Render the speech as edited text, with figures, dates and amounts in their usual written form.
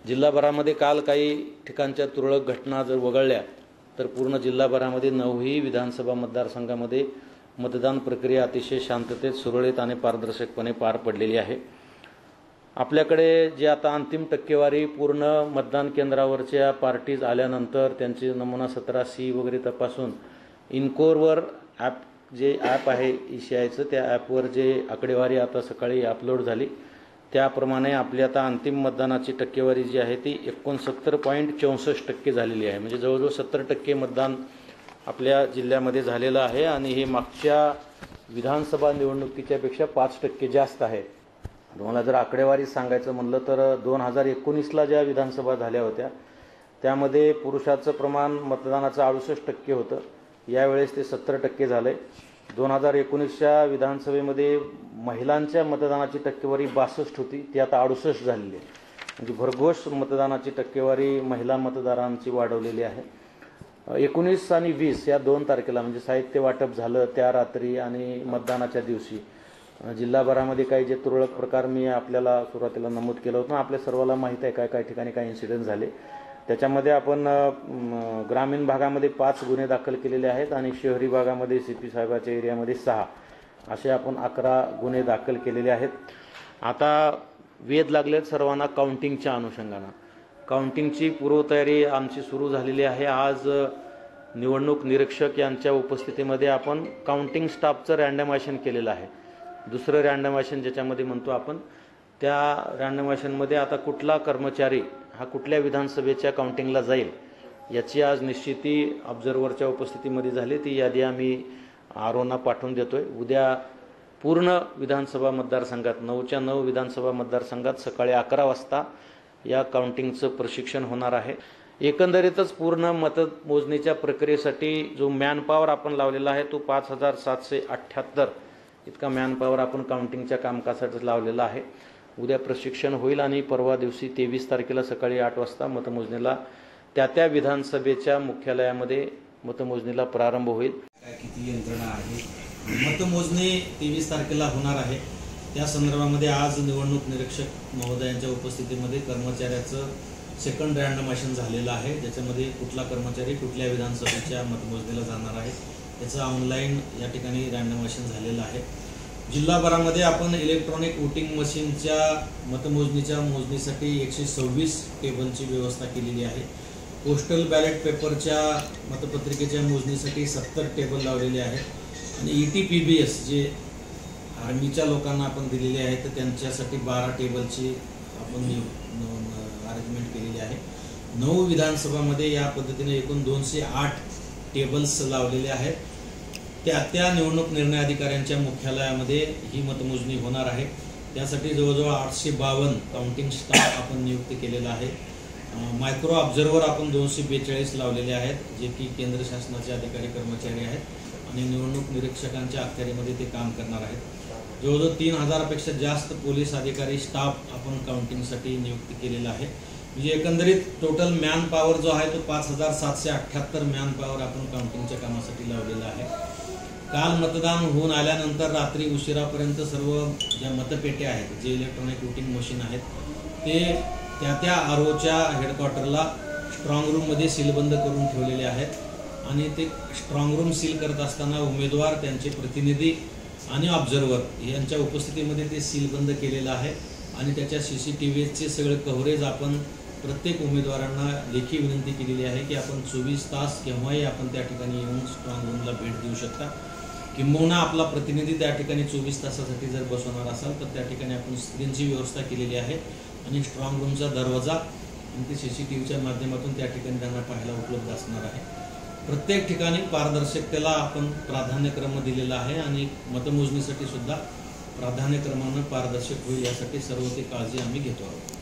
जिल्हाभरामध्ये काल काही ठिकाणच्या तुरळक घटना जर वगळल्या तर पूर्ण जिल्हाभरामध्ये 9ही विधानसभा मतदारसंघामध्ये मतदान प्रक्रिया अतिशय शांततेत, सुरळीत आणि पारदर्शकपणे पार पडलेली आहे। आपल्याकडे जे आता अंतिम टक्केवारी पूर्ण मतदान केंद्रावरच्या पार्टीज आल्यानंतर त्यांची नमुना 17C वगैरे तपासून इनकोरवर जे ॲप आहे ईसीआयचं, त्या ॲपवर जे आकडेवारी आता सकाळी अपलोड झाली त्याप्रमाणे आपली आता अंतिम मतदानाची टक्केवारी जी आहे ती 69.64% झालेली आहे। म्हणजे जवळजवळ 70% मतदान आपल्या जिल्ह्यामध्ये झालेलं आहे आणि हे मागच्या विधानसभा निवडणुकीच्या पेक्षा 5% जास्त आहे। तुम्हाला जर आकडेवारी सांगायचं म्हणलं तर 2019ला ज्या विधानसभा झाल्या होत्या त्यामध्ये पुरुषाचं प्रमाण मतदानाचं 68% होतं, यावेळेस ते 70% झालंय। 2019च्या विधानसभेमध्ये महिलांच्या मतदानाची टक्केवारी 62 होती, ती आता 68 झालेली आहे। म्हणजे भरघोस मतदानाची टक्केवारी महिला मतदारांची वाढवलेली आहे। 19 आणि 20 या 2 तारखेला म्हणजे साहित्य वाटप झालं त्या रात्री आणि मतदानाच्या दिवशी जिल्हाभरामध्ये काही जे तुरळक प्रकार मी आपल्याला सुरुवातीला नमूद केलं होतं, आपल्या सर्वांना माहीत आहे काय ठिकाणी काय इन्सिडेंट झाले। त्याच्यामध्ये आपण ग्रामीण भागामध्ये 5 गुन्हे दाखल केलेले आहेत आणि शहरी भागामध्ये सीपी साहेबाच्या एरियामध्ये 6 असे आपण 11 गुन्हे दाखल केलेले आहेत। आता वेध लागलेत सर्वांना काउंटिंगच्या अनुषंगाने। काउंटिंगची पूर्वतयारी आमची सुरू झालेली आहे। आज निवडणूक निरीक्षक यांच्या उपस्थितीमध्ये आपण काउंटिंग स्टाफचं रँडमायझेशन केलेलं आहे। दुसरं रँडमायझेशन ज्याच्यामध्ये म्हणतो आपण, त्या रँडमायझेशनमध्ये आता कुठला कर्मचारी हा कुठल्या विधानसभेच्या काउंटिंगला जाईल याची आज निश्चिती ऑब्झर्व्हरच्या उपस्थितीमध्ये झाली। ती यादी आम्ही आरओना पाठवून देतोय। उद्या पूर्ण विधानसभा मतदारसंघात 9च्या 9 विधानसभा मतदारसंघात सकाळी 11 वाजता या काउंटिंगचं प्रशिक्षण होणार आहे। एकंदरीतच पूर्ण मतमोजणीच्या प्रक्रियेसाठी जो मॅनपॉवर आपण लावलेला आहे तो 5778 इतका मॅनपॉवर आपण काउंटिंगच्या कामकाजासाठी लावलेला आहे। उद्या प्रशिक्षण होईल आणि परवा दिवशी 23 तारखेला सकाळी 8 वाजता मतमोजणीला त्या विधानसभेच्या मुख्यालयामध्ये मतमोजणीला प्रारंभ होईल। किती यंत्रणा आहे, मतमोजणी 23 तारखेला होणार आहे। त्या संदर्भामध्ये आज निवडणूक निरीक्षक महोदयांच्या उपस्थितीमध्ये कर्मचाऱ्याचं सेकंड रँडमायझेशन झालेलं आहे, ज्याच्यामध्ये कुठला कर्मचारी कुठल्या विधानसभेच्या मतमोजणीला जाणार आहे त्याचं ऑनलाईन या ठिकाणी रँडमायझेशन झालेलं आहे। जिल्हाभरामध्ये आपण इलेक्ट्रॉनिक वोटिंग मशीनच्या मतमोजणीच्या मोजणीसाठी 126 टेबलची व्यवस्था केलेली आहे। पोस्टल बॅलेट पेपरच्या मतपत्रिकेच्या मोजणीसाठी 70 टेबल लावलेले आहेत आणि ETPBS जे आर्मीच्या लोकांना आपण दिलेले आहेत तर त्यांच्यासाठी 12 टेबलची आपण अरेंजमेंट केलेली आहे। 9 विधानसभामध्ये या पद्धतीने एकूण 208 टेबल्स लावलेले आहेत। त्या निवडणूक निर्णय अधिकाऱ्यांच्या मुख्यालयामध्ये ही मतमोजणी होणार आहे। त्यासाठी जवळजवळ 852 काउंटिंग स्टाफ आपण नियुक्त केलेला आहे। मायक्रो ऑब्झर्व्हर आपण 242 लावलेले आहेत, जे की केंद्र शासनाचे अधिकारी कर्मचारी आहेत आणि निवडणूक निरीक्षकांच्या अखत्यारीमध्ये ते काम करणार आहेत। जवळजवळ 3000 पेक्षा जास्त पोलीस अधिकारी स्टाफ आपण काउंटिंगसाठी नियुक्त केलेला आहे। म्हणजे एकंदरीत टोटल मॅन पॉवर जो आहे तो 5778 मॅन पॉवर आपण काउंटिंगच्या कामासाठी लावलेला आहे। काल मतदान होऊन आल्यानंतर रात्री उशिरापर्यंत सर्व ज्या मतपेट्या आहेत, जे इलेक्ट्रॉनिक वोटिंग मशीन आहेत, ते त्या आरओच्या हेडक्वार्टरला स्ट्रॉंग रूममध्ये सीलबंद करून ठेवलेले आहेत आणि ते स्ट्रॉंग रूम सील करत असताना उमेदवार, त्यांचे प्रतिनिधी आणि ऑब्झर्व्हर यांच्या उपस्थितीमध्ये ते सीलबंद केलेलं आहे आणि त्याच्या CCTVचे सगळे कव्हरेज आपण प्रत्येक उमेदवारांना लेखी विनंती केलेली आहे की आपण 24 तास केव्हाही आपण त्या ठिकाणी येऊन स्ट्रॉंग रूमला भेट देऊ शकता। किंबहुना आपला प्रतिनिधी त्या ठिकाणी 24 तासासाठी जर बसवणार असाल तर त्या ठिकाणी आपण स्क्रीनची व्यवस्था केलेली आहे आणि स्ट्रॉंग रूमचा दरवाजा आणि ते CCTVच्या माध्यमातून त्या ठिकाणी त्यांना पाहायला उपलब्ध असणार आहे। प्रत्येक ठिकाणी पारदर्शकतेला आपण प्राधान्यक्रम दिलेला आहे आणि मतमोजणीसाठी सुद्धा प्राधान्यक्रमाने पारदर्शक होईल यासाठी सर्व ती काळजी आम्ही घेतो आहोत।